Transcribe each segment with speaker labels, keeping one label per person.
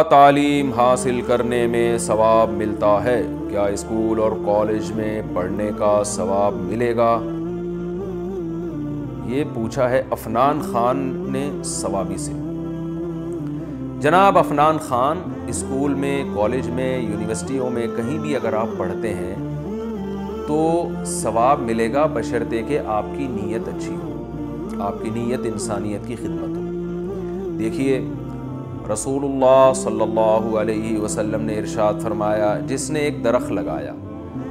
Speaker 1: تعلیم حاصل کرنے میں ثواب ملتا ہے، کیا اسکول اور کالج میں پڑھنے کا ثواب ملے گا؟ یہ پوچھا ہے عفنان خان نے ثوابی سے۔ جناب عفنان خان، اسکول میں، کالج میں، یونیورسٹیوں میں کہیں بھی اگر آپ پڑھتے ہیں تو ثواب ملے گا، بشرطے کہ آپ کی نیت اچھی ہو، آپ کی نیت انسانیت کی خدمت ہو۔ دیکھیے رسول اللہ صلی اللہ علیہ وسلم نے ارشاد فرمایا، جس نے ایک درخت لگایا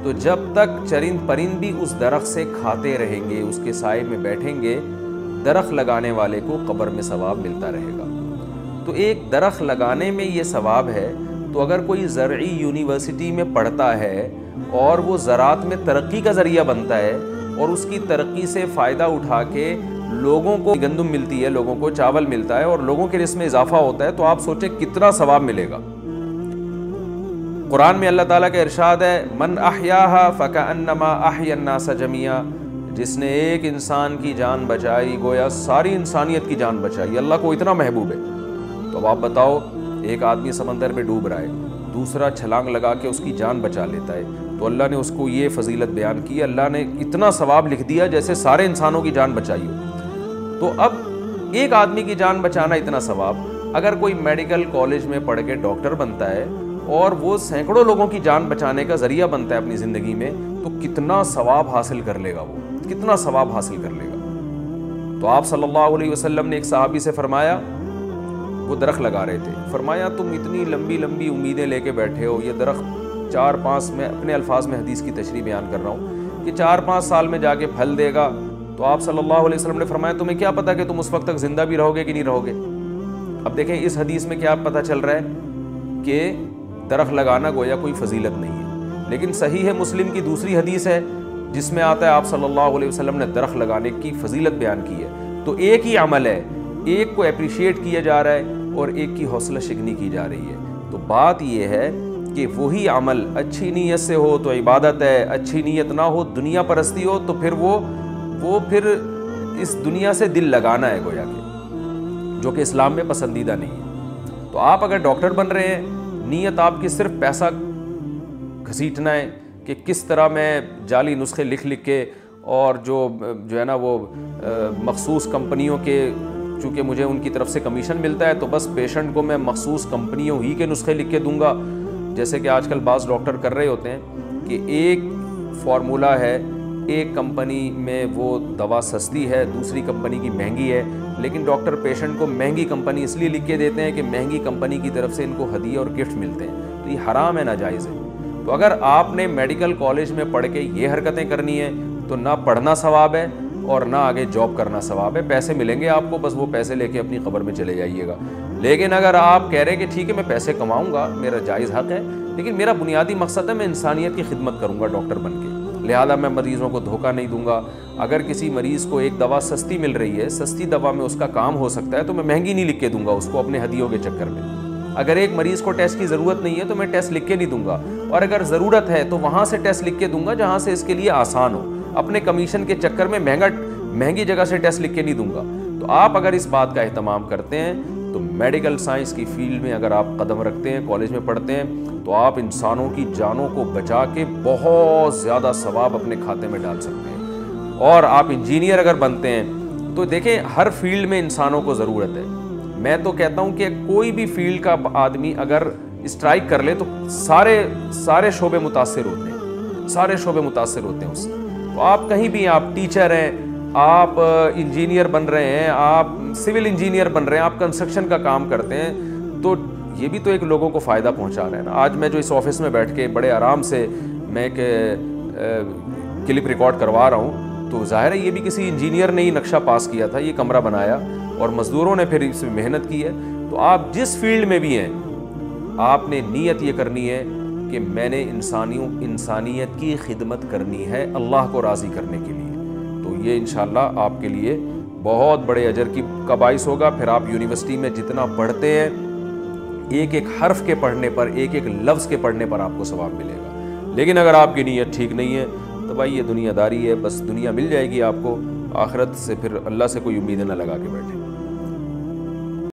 Speaker 1: تو جب تک چرند پرند بھی اس درخت سے کھاتے رہیں گے، اس کے سائے میں بیٹھیں گے، درخت لگانے والے کو قبر میں ثواب ملتا رہے گا۔ تو ایک درخت لگانے میں یہ ثواب ہے، تو اگر کوئی زرعی یونیورسٹی میں پڑھتا ہے اور وہ زراعت میں ترقی کا ذریعہ بنتا ہے اور اس کی ترقی سے فائدہ اٹھا کے لوگوں کو گندم ملتی ہے، لوگوں کو چاول ملتا ہے اور لوگوں کے رزق میں اضافہ ہوتا ہے، تو آپ سوچیں کتنا ثواب ملے گا۔ قرآن میں اللہ تعالیٰ کا ارشاد ہے، من احیاہا فکأنما احیا الناس جمیعا، جس نے ایک انسان کی جان بچائی گویا ساری انسانیت کی جان بچائی۔ اللہ کو اتنا محبوب ہے۔ تو اب آپ بتاؤ، ایک آدمی سمندر میں ڈوب رہا ہے، دوسرا چھلانگ لگا کے اس کی جان بچا لیتا ہے، تو اللہ نے اس کو یہ فضیلت بیان کی، اللہ نے اتنا ثواب لکھ دیا جیسے سارے انسانوں کی جان بچائی ہو۔ تو اب ایک آدمی کی جان بچانا اتنا ثواب، اگر کوئی میڈیکل کالج میں پڑھ کے ڈاکٹر بنتا ہے اور وہ سینکڑوں لوگوں کی جان بچانے کا ذریعہ بنتا ہے اپنی زندگی میں، تو کتنا ثواب حاصل کر لے گا، وہ کتنا ثواب حاصل کر لے گا۔ تو آپ صلی اللہ علیہ وسلم نے ایک صحابی سے فرمایا، وہ درخت لگا رہے تھے، فرمایا تم اتنی لمبی لمبی امیدیں لے کے بیٹھے ہو، یہ درخت 4-5، میں اپنے الفاظ میں حدیث کی تشریح بیان کر رہا ہوں کہ 4-5 سال میں جا کے پھل دے گا، تو آپ صلی اللہ علیہ وسلم نے فرمایا تمہیں کیا پتا کہ تم اس وقت تک زندہ بھی رہو گے کہ نہیں رہو گے۔ اب دیکھیں اس حدیث میں کیا پتہ چل رہا ہے کہ درخت لگانا گویا کوئی فضیلت نہیں ہے، لیکن صحیح ہے مسلم کی دوسری حدیث ہے جس میں آتا ہے آپ صلی اللہ علیہ وسلم نے درخت لگانے کی فضیلت بیان کی ہے۔ تو ایک ہی عمل ہے، ایک کو اپریشیٹ کیا جا رہا ہے اور ایک کی حوصلہ شکنی کی جا رہی ہے۔ تو بات یہ ہے کہ وہی عمل اچھی نیت سے ہو تو عبادت ہے، اچھی نیت نہ ہو، دنیا پرستی ہو، تو پھر وہ پھر اس دنیا سے دل لگانا ہے گویا کہ، جو کہ اسلام میں پسندیدہ نہیں ہے۔ تو آپ اگر ڈاکٹر بن رہے ہیں، نیت آپ کی صرف پیسہ گھسیٹنا ہے کہ کس طرح میں جعلی نسخے لکھ کے اور جو ہے نا وہ مخصوص کمپنیوں کے، چونکہ مجھے ان کی طرف سے کمیشن ملتا ہے، تو بس پیشنٹ کو میں مخصوص کمپنیوں ہی کے نسخے لکھ کے دوں گا، جیسے کہ آج کل بعض ڈاکٹر کر رہے ہوتے ہیں کہ ایک فارمولہ ہے، ایک کمپنی میں وہ دوا سستی ہے، دوسری کمپنی کی مہنگی ہے، لیکن ڈاکٹر پیشنٹ کو مہنگی کمپنی اس لیے لکھ کے دیتے ہیں کہ مہنگی کمپنی کی طرف سے ان کو ہدیے اور گفٹ ملتے ہیں، تو یہ حرام ہے، ناجائز ہے۔ تو اگر آپ نے میڈیکل کالج میں پڑھ کے یہ حرکتیں کرنی ہیں تو نہ پڑھنا ثواب ہے اور نہ آگے جاب کرنا ثواب ہے، پیسے ملیں گے آپ کو، بس وہ پیسے لے کے اپنی قبر میں چلے جائیے گا۔ لیکن اگر آپ کہہ رہے ہیں کہ ٹھیک ہے میں پیسے کماؤں گا، میرا جائز حق ہے، لیکن میرا بنیادی مقصد ہے میں انسانیت کی خدمت کروں گا ڈاکٹر بن کے، لہذا میں مریضوں کو دھوکہ نہیں دوں گا۔ اگر کسی مریض کو ایک دوا سستی مل رہی ہے، سستی دوا میں اس کا کام ہو سکتا ہے، تو میں مہنگی نہیں لکھ کے دوں گا اس کو اپنے ہدیوں کے چکر میں۔ اگر ایک مریض کو ٹیسٹ کی ضرورت نہیں ہے تو میں ٹیسٹ لکھ کے نہیں دوں گا، اور اگر ضرورت ہے تو وہاں سے ٹیسٹ لکھ کے دوں گا جہاں سے اس کے لیے آسان ہو، اپنے کمیشن کے چکر میں مہنگی جگہ سے ٹیسٹ لکھ کے نہیں دوں گا۔ تو آپ اگر اس بات کا اہتمام کرتے ہیں تو میڈیکل سائنس کی فیلڈ میں اگر آپ قدم رکھتے ہیں، کالج میں پڑھتے ہیں، تو آپ انسانوں کی جانوں کو بچا کے بہت زیادہ ثواب اپنے کھاتے میں ڈال سکتے ہیں۔ اور آپ انجینئر اگر بنتے ہیں تو دیکھیں ہر فیلڈ میں انسانوں کو ضرورت ہے۔ میں تو کہتا ہوں کہ کوئی بھی فیلڈ کا آدمی اگر اسٹرائک کر لے تو سارے شعبے متاثر ہوتے ہیں، سارے شعبے متاثر ہوتے ہیں اس سے۔ تو آپ کہیں بھی، آپ ٹیچر ہیں، آپ انجینئر بن رہے ہیں، آپ سول انجینئر بن رہے ہیں، آپ کنسٹرکشن کا کام کرتے ہیں، تو یہ بھی تو ایک لوگوں کو فائدہ پہنچا رہے ہیں نا۔ آج میں جو اس آفس میں بیٹھ کے بڑے آرام سے میں ایک کلپ ریکارڈ کروا رہا ہوں، تو ظاہر ہے یہ بھی کسی انجینئر نے ہی نقشہ پاس کیا تھا، یہ کمرہ بنایا اور مزدوروں نے پھر اس میں محنت کی ہے۔ تو آپ جس فیلڈ میں بھی ہیں، آپ نے نیت یہ کرنی ہے کہ میں نے انسانیت کی خدمت کرنی ہے اللہ کو راضی کرنے کے لیے، تو یہ انشاءاللہ آپ کے لیے بہت بڑے اجر کا باعث ہوگا۔ پھر آپ یونیورسٹی میں جتنا پڑھتے ہیں، ایک ایک حرف کے پڑھنے پر، ایک ایک لفظ کے پڑھنے پر آپ کو ثواب ملے گا۔ لیکن اگر آپ کی نیت ٹھیک نہیں ہے تو بھائی یہ دنیا داری ہے، بس دنیا مل جائے گی آپ کو، آخرت سے پھر اللہ سے کوئی امید نہ لگا کے بیٹھے۔